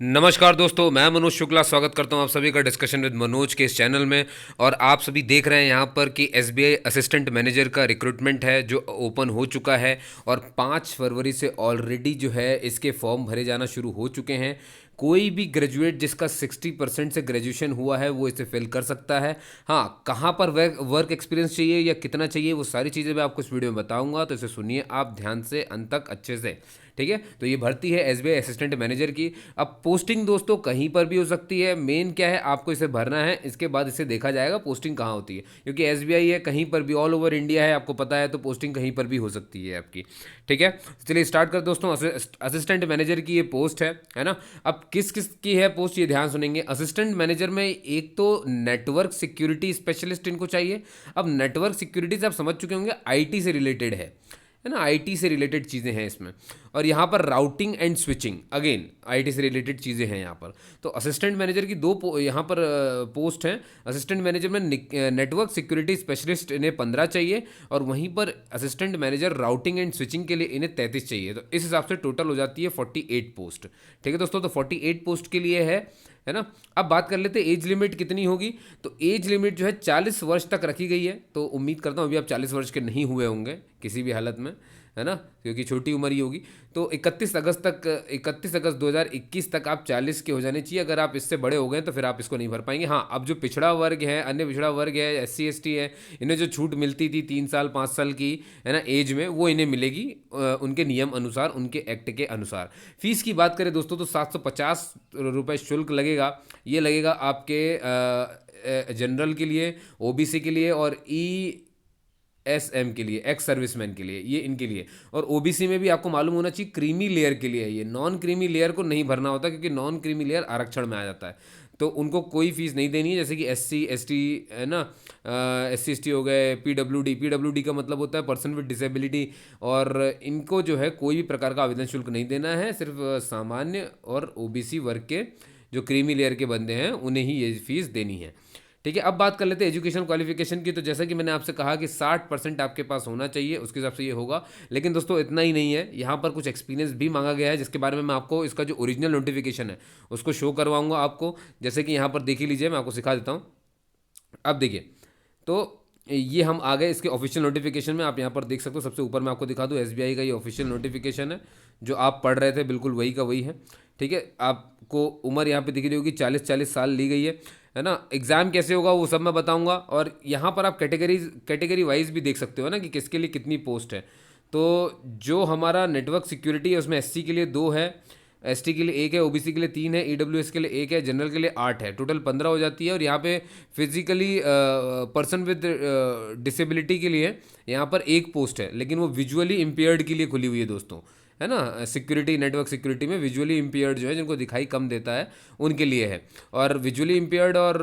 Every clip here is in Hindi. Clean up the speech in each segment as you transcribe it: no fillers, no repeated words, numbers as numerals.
नमस्कार दोस्तों, मैं मनोज शुक्ला स्वागत करता हूं आप सभी का डिस्कशन विद मनोज के इस चैनल में। और आप सभी देख रहे हैं यहां पर कि एसबीआई असिस्टेंट मैनेजर का रिक्रूटमेंट है जो ओपन हो चुका है और 5 फरवरी से ऑलरेडी जो है इसके फॉर्म भरे जाना शुरू हो चुके हैं। कोई भी ग्रेजुएट जिसका 60% से ग्रेजुएशन हुआ है वो इसे फिल कर सकता है। हाँ, कहाँ पर वर्क एक्सपीरियंस चाहिए या कितना चाहिए वो सारी चीज़ें मैं आपको इस वीडियो में बताऊंगा, तो इसे सुनिए आप ध्यान से अंत तक अच्छे से। ठीक है, तो ये भर्ती है एसबीआई असिस्टेंट मैनेजर की। अब पोस्टिंग दोस्तों कहीं पर भी हो सकती है, मेन क्या है आपको इसे भरना है, इसके बाद इसे देखा जाएगा पोस्टिंग कहाँ होती है, क्योंकि एसबीआई है कहीं पर भी, ऑल ओवर इंडिया है आपको पता है, तो पोस्टिंग कहीं पर भी हो सकती है आपकी। ठीक है, तो चलिए स्टार्ट कर दोस्तों। असिस्टेंट मैनेजर की ये पोस्ट है ना। अब किस किस की है पोस्ट ये ध्यान सुनेंगे। असिस्टेंट मैनेजर में एक तो नेटवर्क सिक्योरिटी स्पेशलिस्ट इनको चाहिए। अब नेटवर्क सिक्योरिटी से आप समझ चुके होंगे आईटी से रिलेटेड है ना, आईटी से रिलेटेड चीज़ें हैं इसमें। और यहाँ पर routing and switching again IT से रिलेटेड चीज़ें हैं यहाँ पर। तो असिस्टेंट मैनेजर की यहाँ पर पोस्ट हैं। असिस्टेंट मैनेजर में नेटवर्क सिक्योरिटी स्पेशलिस्ट इन्हें 15 चाहिए, और वहीं पर assistant manager routing and switching के लिए इन्हें 33 चाहिए। तो इस हिसाब से टोटल हो जाती है 48 पोस्ट। ठीक है दोस्तों, तो 48 पोस्ट के लिए है ना। अब बात कर लेते हैं एज लिमिट कितनी होगी। तो एज लिमिट जो है 40 वर्ष तक रखी गई है। तो उम्मीद करता हूँ अभी आप 40 वर्ष के नहीं हुए होंगे किसी भी हालत में, है ना, क्योंकि छोटी उम्र ही होगी। तो 31 अगस्त 2021 तक आप 40 के हो जाने चाहिए। अगर आप इससे बड़े हो गए तो फिर आप इसको नहीं भर पाएंगे। हाँ, अब जो पिछड़ा वर्ग है, अन्य पिछड़ा वर्ग है, SC ST है, इन्हें जो छूट मिलती थी 3 साल 5 साल की, है ना, एज में, वो इन्हें मिलेगी उनके नियम अनुसार, उनके एक्ट के अनुसार। फीस की बात करें दोस्तों तो 750 रुपये शुल्क लगेगा। ये लगेगा आपके जनरल के लिए, OBC के लिए और ESM के लिए, एक्स सर्विसमैन के लिए, ये इनके लिए। और OBC में भी आपको मालूम होना चाहिए क्रीमी लेयर के लिए है ये, नॉन क्रीमी लेयर को नहीं भरना होता, क्योंकि नॉन क्रीमी लेयर आरक्षण में आ जाता है, तो उनको कोई फीस नहीं देनी है। जैसे कि SC ST है ना, SC ST हो गए, PWD का मतलब होता है पर्सन विद डिसेबिलिटी, और इनको जो है कोई भी प्रकार का आवेदन शुल्क नहीं देना है। सिर्फ सामान्य और OBC वर्ग के जो क्रीमी लेयर के बंदे हैं उन्हें ही ये फीस देनी है। ठीक है, अब बात कर लेते हैं एजुकेशन क्वालिफिकेशन की। तो जैसा कि मैंने आपसे कहा कि 60% आपके पास होना चाहिए, उसके हिसाब से ये होगा। लेकिन दोस्तों इतना ही नहीं है, यहाँ पर कुछ एक्सपीरियंस भी मांगा गया है, जिसके बारे में मैं आपको इसका जो ओरिजिनल नोटिफिकेशन है उसको शो करवाऊंगा आपको। जैसे कि यहाँ पर देख ही लीजिए, मैं आपको सिखा देता हूँ। अब देखिए, तो ये हम आ गए इसके ऑफिशियल नोटिफिकेशन में। आप यहाँ पर देख सकते हो, सबसे ऊपर मैं आपको दिखा दूँ, SBI का ये ऑफिशियल नोटिफिकेशन है जो आप पढ़ रहे थे, बिल्कुल वही का वही है। ठीक है, आपको उम्र यहाँ पे दिख रही होगी, 40 साल ली गई है ना। एग्ज़ाम कैसे होगा वो सब मैं बताऊंगा। और यहाँ पर आप कैटेगरी वाइज भी देख सकते हो ना कि किसके लिए कितनी पोस्ट है। तो जो हमारा नेटवर्क सिक्योरिटी है उसमें SC के लिए 2 है, ST के लिए 1 है, OBC के लिए 3 है, EWS के लिए 1 है, जनरल के लिए 8 है, टोटल 15 हो जाती है। और यहाँ पे फिजिकली पर्सन विद डिसेबिलिटी के लिए यहाँ पर 1 पोस्ट है, लेकिन वो विजुअली इम्पेयर्ड के लिए खुली हुई है दोस्तों, है ना। सिक्योरिटी, नेटवर्क सिक्योरिटी में विजुअली इम्पेयर्ड जो है, जिनको दिखाई कम देता है, उनके लिए है। और विजुअली इम्पेयर्ड और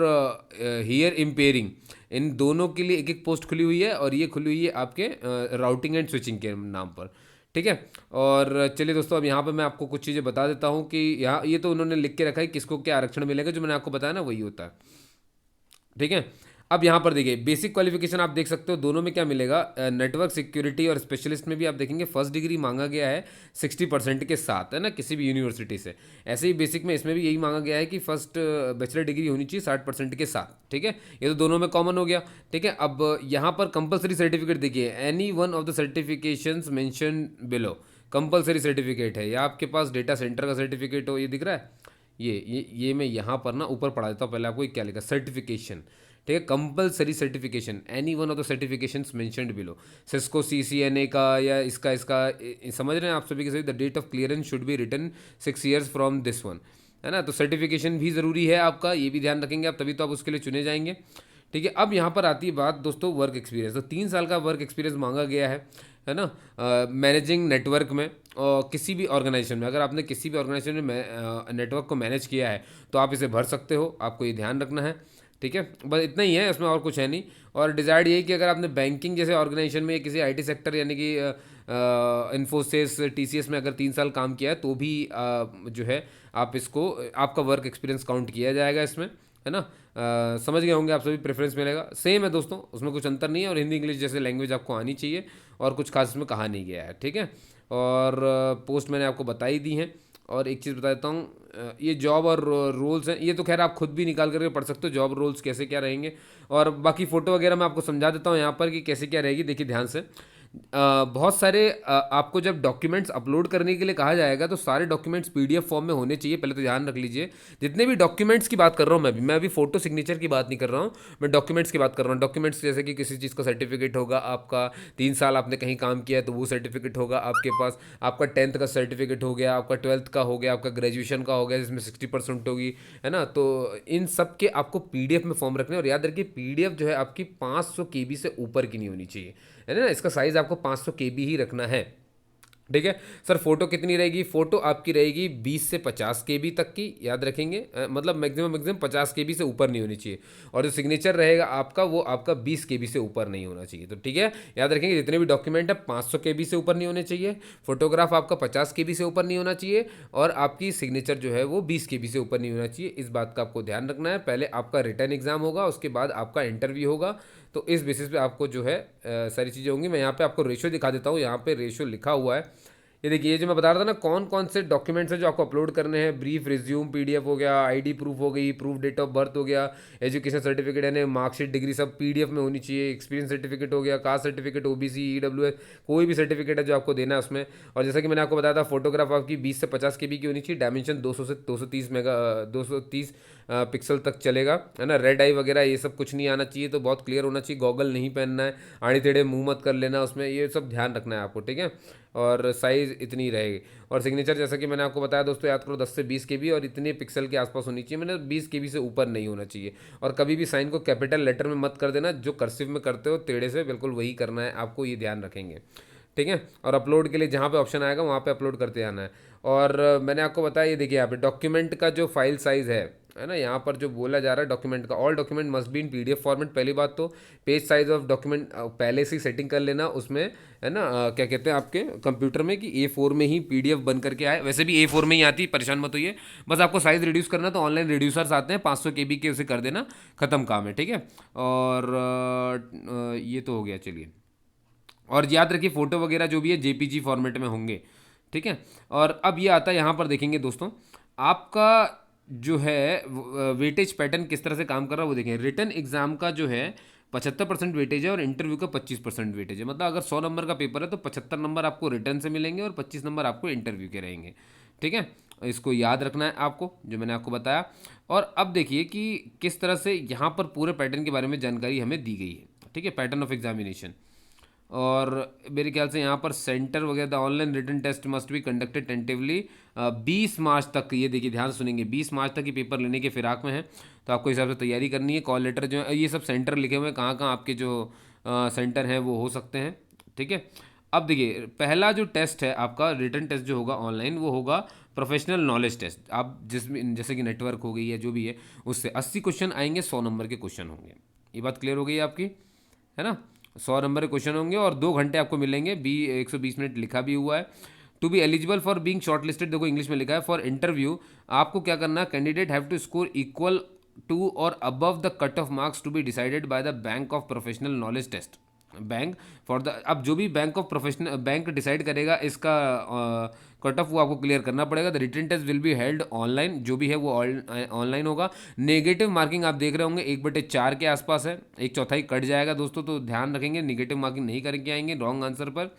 हियर इम्पेयरिंग, इन दोनों के लिए 1 पोस्ट खुली हुई है, और ये खुली हुई है आपके राउटिंग एंड स्विचिंग के नाम पर। ठीक है, और चलिए दोस्तों, अब यहाँ पे मैं आपको कुछ चीज़ें बता देता हूँ कि यहाँ ये तो उन्होंने लिख के रखा है किसको क्या आरक्षण मिलेगा, जो मैंने आपको बताया ना वही होता है। ठीक है, अब यहाँ पर देखिए बेसिक क्वालिफिकेशन आप देख सकते हो, दोनों में क्या मिलेगा। नेटवर्क सिक्योरिटी और स्पेशलिस्ट में भी आप देखेंगे फर्स्ट डिग्री मांगा गया है 60% के साथ, है ना, किसी भी यूनिवर्सिटी से। ऐसे ही बेसिक में इसमें भी यही मांगा गया है कि फर्स्ट बैचलर डिग्री होनी चाहिए 60% के साथ। ठीक है, ये तो दोनों में कॉमन हो गया। ठीक है, अब यहाँ पर कंपलसरी सर्टिफिकेट देखिए, any one of the certifications mention below, compulsory certificate है। या आपके पास डेटा सेंटर का सर्टिफिकेट हो, ये दिख रहा है, ये मैं यहाँ पर ना ऊपर पढ़ा देता हूँ पहले आपको, क्या लिखा, सर्टिफिकेशन। ठीक है, compulsory certification, any one of the certifications mentioned below, Cisco CCNA का या इसका इसका समझ रहे हैं आप सभी के सभी। The date of clearance should be written 6 years from this one, है ना। तो सर्टिफिकेशन भी ज़रूरी है आपका, ये भी ध्यान रखेंगे आप, तभी तो आप उसके लिए चुने जाएंगे। ठीक है, अब यहाँ पर आती है बात दोस्तों वर्क एक्सपीरियंस। तो 3 साल का वर्क एक्सपीरियंस मांगा गया है ना। मैनेजिंग नेटवर्क में, और किसी भी ऑर्गेनाइजेशन में, अगर आपने किसी भी ऑर्गेनाइजेशन में नेटवर्क को मैनेज किया है तो आप इसे भर सकते हो, आपको ये ध्यान रखना है। ठीक है, बस इतना ही है, इसमें और कुछ है नहीं। और डिज़ायर्ड यही कि अगर आपने बैंकिंग जैसे ऑर्गेनाइजेशन में या किसी IT सेक्टर यानी कि इन्फोसिस TCS में अगर 3 साल काम किया है तो भी जो है आप इसको, आपका वर्क एक्सपीरियंस काउंट किया जाएगा इसमें, है ना। समझ गए होंगे आप सभी, प्रेफरेंस मिलेगा, सेम है दोस्तों, उसमें कुछ अंतर नहीं है। और हिंदी इंग्लिश जैसे लैंग्वेज आपको आनी चाहिए, और कुछ खास इसमें कहा नहीं गया है। ठीक है, और पोस्ट मैंने आपको बताई दी हैं। और एक चीज़ बता देता हूँ, ये जॉब और रोल्स हैं, ये तो खैर आप खुद भी निकाल करके पढ़ सकते हो, जॉब रोल्स कैसे क्या रहेंगे। और बाकी फ़ोटो वगैरह मैं आपको समझा देता हूँ यहाँ पर कि कैसे क्या रहेगी। देखिए ध्यान से, बहुत सारे आपको जब डॉक्यूमेंट्स अपलोड करने के लिए कहा जाएगा तो सारे डॉक्यूमेंट्स पीडीएफ फॉर्म में होने चाहिए, पहले तो ध्यान रख लीजिए। जितने भी डॉक्यूमेंट्स की बात कर रहा हूँ मैं अभी फोटो सिग्नेचर की बात नहीं कर रहा हूँ, मैं डॉक्यूमेंट्स की बात कर रहा हूँ। डॉक्यूमेंट्स जैसे कि किसी चीज़ का सर्टिफिकेट होगा आपका, 3 साल आपने कहीं काम किया है तो वो सर्टिफिकेट होगा आपके पास, आपका 10th का सर्टिफिकेट हो गया, आपका 12th का हो गया, आपका ग्रेजुएशन का हो गया जिसमें 60% होगी, है ना। तो इन सब के आपको पीडीएफ में फॉर्म रखने हैं। और याद रखिए पीडीएफ जो है आपकी 500 केबी से ऊपर की नहीं होनी चाहिए, है ना। इसका साइज़ आपको 500 केबी ही रखना है, ठीक है। सर फोटो कितनी रहेगी? फोटो आपकी रहेगी 20 से 50 केबी तक की, याद रखेंगे, मतलब मैक्सिमम 50 केबी से ऊपर नहीं होनी चाहिए। और जो सिग्नेचर रहेगा आपका वो आपका 20 केबी से ऊपर नहीं होना चाहिए। तो ठीक है, याद रखेंगे जितने भी डॉक्यूमेंट है 500 केबी से ऊपर नहीं होने चाहिए, फोटोग्राफ आपका 50 केबी से ऊपर नहीं होना चाहिए, और आपकी सिग्नेचर जो है वो 20 केबी से ऊपर नहीं होना चाहिए। इस बात का आपको ध्यान रखना है। पहले आपका रिटर्न एग्जाम होगा, उसके बाद आपका इंटरव्यू होगा। तो इस बेसिस पे आपको जो है सारी चीज़ें होंगी। मैं यहाँ पे आपको रेशो दिखा देता हूँ, यहाँ पे रेशो लिखा हुआ है। ये देखिए, ये जो मैं बता रहा था ना कौन कौन से डॉक्यूमेंट्स हैं जो आपको अपलोड करने हैं। ब्रीफ रिज्यूम पीडीएफ हो गया, आईडी प्रूफ हो गई, प्रूफ डेट ऑफ बर्थ हो गया, एजुकेशन सर्टिफिकेट यानी मार्कशीट डिग्री सब पीडीएफ में होनी चाहिए, एक्सपीरियंस सर्टिफिकेट हो गया, कास्ट सर्टिफिकेट, ओबीसी, ईडब्ल्यूएस, कोई भी सर्टिफिकेट है जो आपको देना है उसमें। और जैसा कि मैंने आपको बताया था फोटोग्राफ आपकी 20 से 50 केबी की होनी चाहिए, डायमेंशन 200 से 230 पिक्सल तक चलेगा, है ना। रेड आई वगैरह ये सब कुछ नहीं आना चाहिए, तो बहुत क्लियर होना चाहिए। गॉगल नहीं पहनना है, आड़े टेढ़े मुंह मत कर लेना उसमें, ये सब ध्यान रखना है आपको, ठीक है। और साइज़ इतनी रहेगी। और सिग्नेचर जैसा कि मैंने आपको बताया दोस्तों, याद करो 10 से 20 केबी और इतने पिक्सल के आसपास होनी चाहिए, मैंने 20 केबी से ऊपर नहीं होना चाहिए। और कभी भी साइन को कैपिटल लेटर में मत कर देना, जो कर्सिव में करते हो टेढ़े से बिल्कुल वही करना है आपको, ये ध्यान रखेंगे, ठीक है। और अपलोड के लिए जहाँ पे ऑप्शन आएगा वहाँ पे अपलोड करते जाना है। और मैंने आपको बताया, ये देखिए यहाँ पे डॉक्यूमेंट का जो फाइल साइज़ है ना, यहाँ पर जो बोला जा रहा है डॉक्यूमेंट का, all document must be in PDF format. पहली बात तो पेज साइज ऑफ डॉक्यूमेंट पहले से ही सेटिंग कर लेना उसमें, है ना। क्या कहते हैं आपके कंप्यूटर में कि A4 में ही पीडीएफ बन करके आए, वैसे भी A4 में ही आती, परेशान मत होइए। बस आपको साइज़ रिड्यूस करना, तो ऑनलाइन रिड्यूसर्स आते हैं 500 केबी के, उसे कर देना, ख़त्म काम है, ठीक है। और ये तो हो गया, चलिए। और याद रखिए फ़ोटो वगैरह जो भी है जेपीजी फॉर्मेट में होंगे, ठीक है। और अब ये आता है, यहाँ पर देखेंगे दोस्तों, आपका जो है वेटेज पैटर्न किस तरह से काम कर रहा है वो देखें। रिटर्न एग्जाम का जो है 75% वेटेज है और इंटरव्यू का 25% वेटेज है। मतलब अगर 100 नंबर का पेपर है तो 75 नंबर आपको रिटर्न से मिलेंगे और 25 नंबर आपको इंटरव्यू के रहेंगे, ठीक है। इसको याद रखना है आपको, जो मैंने आपको बताया। और अब देखिए कि किस तरह से यहाँ पर पूरे पैटर्न के बारे में जानकारी हमें दी गई है, ठीक है, पैटर्न ऑफ एग्जामिनेशन। और मेरे ख्याल से यहाँ पर सेंटर वगैरह, the online written test must be conducted tentatively 20 March तक। ये देखिए ध्यान सुनेंगे, 20 मार्च तक ये पेपर लेने के फिराक में है, तो आपको हिसाब से तैयारी करनी है। कॉल लेटर जो है, ये सब सेंटर लिखे हुए हैं, कहाँ कहाँ आपके जो सेंटर हैं वो हो सकते हैं, ठीक है। अब देखिए पहला जो टेस्ट है आपका रिटन टेस्ट जो होगा ऑनलाइन, वो होगा प्रोफेशनल नॉलेज टेस्ट। आप जिसमें जैसे कि नेटवर्क हो गई या जो भी है, उससे 80 क्वेश्चन आएंगे, 100 नंबर के क्वेश्चन होंगे। ये बात क्लियर हो गई आपकी, है ना। 100 नंबर के क्वेश्चन होंगे और 2 घंटे आपको मिलेंगे, 120 मिनट लिखा भी हुआ है। To be eligible for being shortlisted, देखो इंग्लिश में लिखा है, फॉर इंटरव्यू आपको क्या करना है, candidate have to score equal to और above the cut off marks to be decided by the bank of professional knowledge test. Bank for the, अब जो भी bank of professional bank decide करेगा इसका कट ऑफ, वो आपको क्लियर करना पड़ेगा। The written test will be held online, जो भी है वो ऑनलाइन होगा। नेगेटिव मार्किंग आप देख रहे होंगे 1/4 के आसपास है, 1/4 कट जाएगा दोस्तों, तो ध्यान रखेंगे नेगेटिव मार्किंग नहीं करके आएंगे रॉन्ग आंसर पर,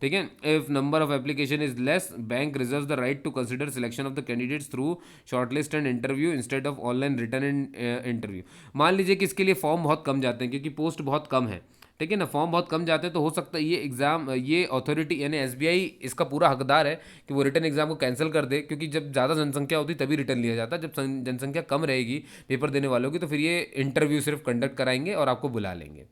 ठीक है। If number of application is less, bank reserve the right to consider selection of the candidates through shortlist and interview instead of online written and interview. मान लीजिए कि इसके लिए फॉर्म बहुत कम जाते हैं क्योंकि पोस्ट बहुत कम है, ठीक है ना, फॉर्म बहुत कम जाते हैं, तो हो सकता है ये एग्ज़ाम, ये अथॉरिटी यानी एसबीआई इसका पूरा हकदार है कि वो रिटर्न एग्जाम को कैंसिल कर दे, क्योंकि जब ज़्यादा जनसंख्या होती तभी रिटर्न लिया जाता है। जब जनसंख्या कम रहेगी पेपर देने वालों की, तो फिर ये इंटरव्यू सिर्फ कंडक्ट कराएंगे और आपको बुला लेंगे,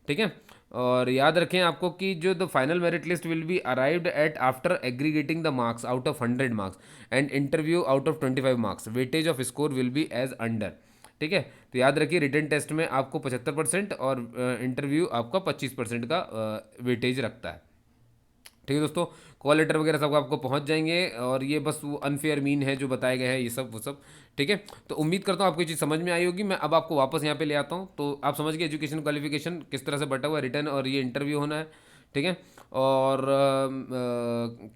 ठीक है। और याद रखें आपको कि जो the final merit list will be arrived at after aggregating the marks out of 100 marks and interview out of 25 marks, weightage of score will be as under, ठीक है। तो याद रखिए रिटन टेस्ट में आपको 75% और इंटरव्यू आपका 25% का वेटेज रखता है, ठीक है दोस्तों। कॉल लेटर वगैरह सब आपको पहुंच जाएंगे, और ये बस वो अनफेयर मीन है जो बताए गए हैं, ये सब वो सब, ठीक है। तो उम्मीद करता हूँ आपको ये चीज़ समझ में आई होगी। मैं अब आपको वापस यहाँ पे ले आता हूँ, तो आप समझ गए एजुकेशन क्वालिफिकेशन किस तरह से बटा हुआ है, रिटर्न और ये इंटरव्यू होना है, ठीक है। और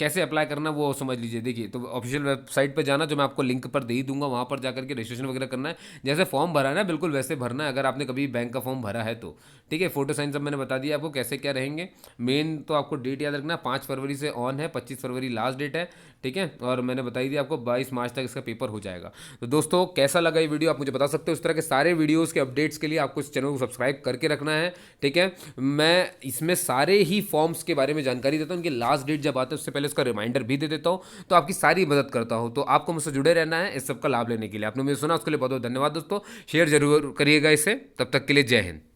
कैसे अप्लाई करना वो समझ लीजिए। देखिए, तो ऑफिशियल वेबसाइट पे जाना, जो मैं आपको लिंक पर दे ही दूंगा, वहाँ पर जाकर के रजिस्ट्रेशन वगैरह करना है। जैसे फॉर्म भरा है ना, बिल्कुल वैसे भरना है, अगर आपने कभी बैंक का फॉर्म भरा है तो। ठीक है, फोटो साइन सब मैंने बता दिया आपको कैसे क्या रहेंगे। मेन तो आपको डेट याद रखना, 5 फरवरी से ऑन है, 25 फरवरी लास्ट डेट है। ठीक है, और मैंने बताई दी आपको 22 मार्च तक इसका पेपर हो जाएगा। तो दोस्तों, कैसा लगा ये वीडियो आप मुझे बता सकते हो। इस तरह के सारे वीडियोस के अपडेट्स के लिए आपको इस चैनल को सब्सक्राइब करके रखना है। ठीक है, मैं इसमें सारे ही फॉर्म्स के बारे में जानकारी देता हूँ, उनकी लास्ट डेट जब आता है उससे पहले उसका रिमाइंडर भी दे देता हूँ, तो आपकी सारी मदद करता हूँ। तो आपको मुझसे जुड़े रहना है इस सब का लाभ लेने के लिए। आपने मुझे सुना उसके लिए बहुत बहुत धन्यवाद दोस्तों। शेयर जरूर करिएगा इसे। तब तक के लिए जय हिंद।